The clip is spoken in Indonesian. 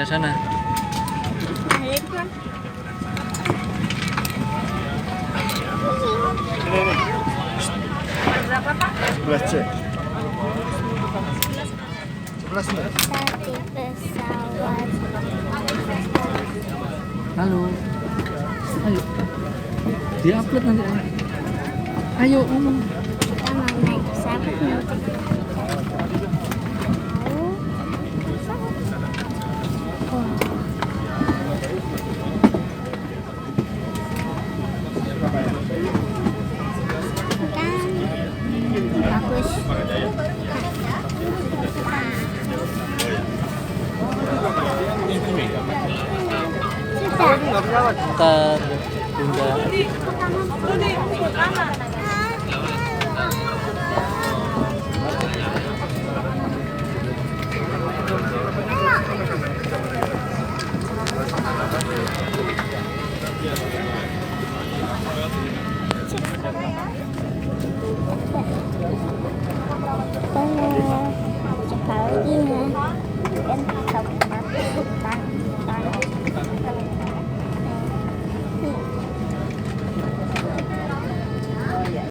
sebelah sana. Berapa Pak? 11 C. 11 Mbak. Tadi pesawat. Halo. Ayo. Di-upload nanti. Ayo ngomong. Kita mau naik pesawat nih. Bagus. Sudah. Ntar tunda.